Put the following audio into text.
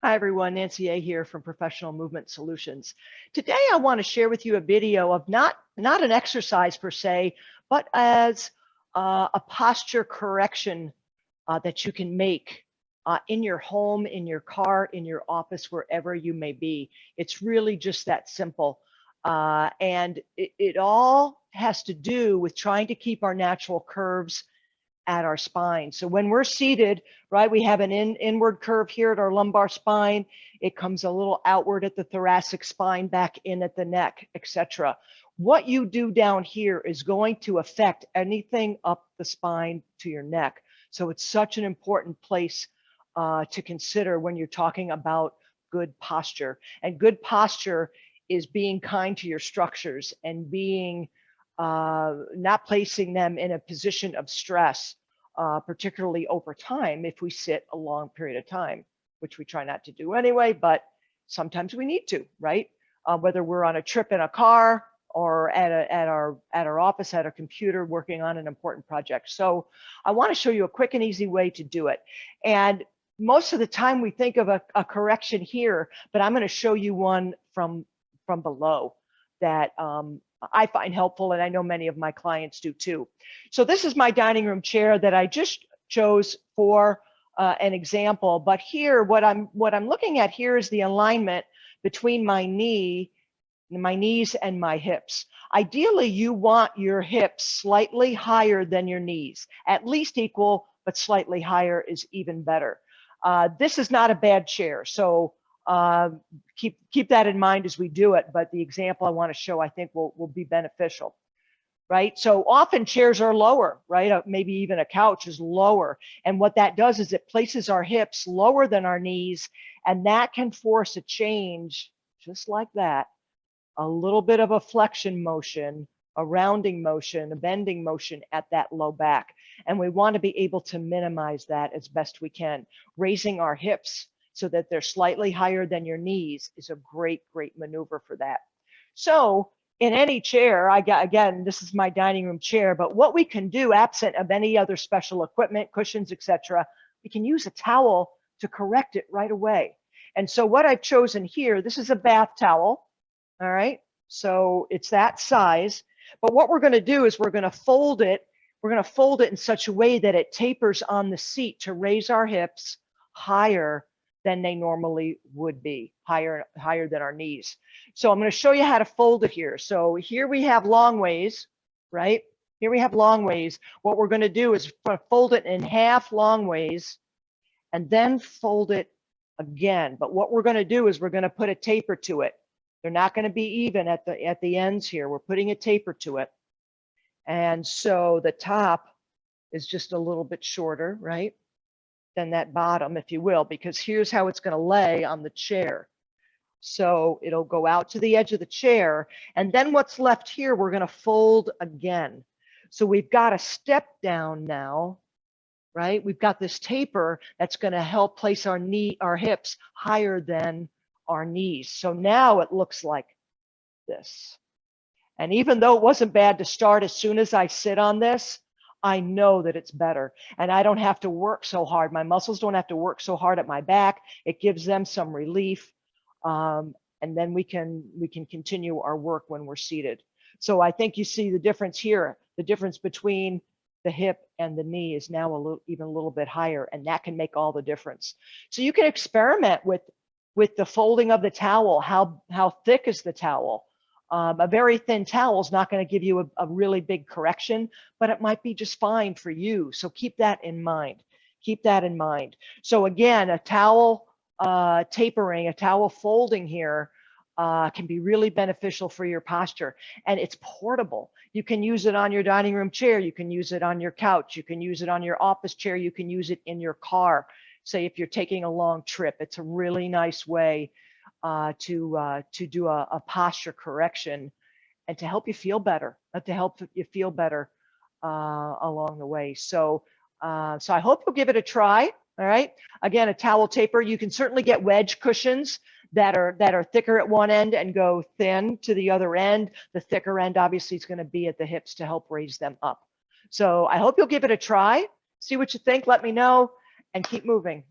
Hi everyone, Nancy A here from Professional Movement Solutions. Today I want to share with you a video of not an exercise per se, but as a posture correction that you can make in your home, in your car, in your office, wherever you may be. It's really just that simple. And it all has to do with trying to keep our natural curves at our spine. So when we're seated, right, we have an inward curve here at our lumbar spine. It comes a little outward at the thoracic spine, back in at the neck, etc. What you do down here is going to affect anything up the spine to your neck. So it's such an important place to consider when you're talking about good posture. And good posture is being kind to your structures and being not placing them in a position of stress, particularly over time if we sit a long period of time, which we try not to do anyway, but sometimes we need to, right? Whether we're on a trip in a car or at our office at a computer working on an important project. So I want to show you a quick and easy way to do it. And most of the time we think of a correction here, but I'm going to show you one from below that I find helpful, and I know many of my clients do too. So this is my dining room chair that I just chose for an example. But here, what I'm looking at here is the alignment between my knees and my hips. Ideally, you want your hips slightly higher than your knees, at least equal, but slightly higher is even better. This is not a bad chair, so keep that in mind as we do it, but the example I want to show I think will be beneficial, right? So often chairs are lower, right? Maybe even a couch is lower, and what that does is it places our hips lower than our knees, and that can force a change just like that, a little bit of a flexion motion, a rounding motion, a bending motion at that low back, and we want to be able to minimize that as best we can. Raising our hips so that they're slightly higher than your knees is a great maneuver for that. So in any chair, again, this is my dining room chair, but what we can do, absent of any other special equipment, cushions, etc., we can use a towel to correct it right away. And so what I've chosen here, this is a bath towel, all right? So it's that size, but what we're gonna do is we're gonna fold it in such a way that it tapers on the seat to raise our hips higher than they normally would be, higher than our knees. So I'm going to show you how to fold it here. So here we have long ways, right? Here we have long ways. What we're going to do is fold it in half long ways and then fold it again. But what we're going to do is we're going to put a taper to it. They're not going to be even at the ends here. We're putting a taper to it. And so the top is just a little bit shorter, right, than that bottom, if you will, because here's how it's going to lay on the chair. So it'll go out to the edge of the chair, and then what's left here, we're going to fold again. So we've got a step down now, right? We've got this taper that's going to help place our hips higher than our knees. So now it looks like this. And even though it wasn't bad to start, as soon as I sit on this, I know that it's better, and I don't have to work so hard. My muscles don't have to work so hard at my back. It gives them some relief, and then we can continue our work when we're seated. So I think you see the difference here. The difference between the hip and the knee is now even a little bit higher, and that can make all the difference. So you can experiment with the folding of the towel. How thick is the towel? A very thin towel is not going to give you a really big correction, but it might be just fine for you. So keep that in mind. Keep that in mind. So again, a towel tapering, a towel folding here can be really beneficial for your posture. And it's portable. You can use it on your dining room chair. You can use it on your couch. You can use it on your office chair. You can use it in your car. Say if you're taking a long trip, it's a really nice way to do a posture correction and to help you feel better, along the way. So I hope you'll give it a try. All right. Again, a towel taper. You can certainly get wedge cushions that are thicker at one end and go thin to the other end. The thicker end obviously is going to be at the hips to help raise them up. So I hope you'll give it a try. See what you think. Let me know and keep moving.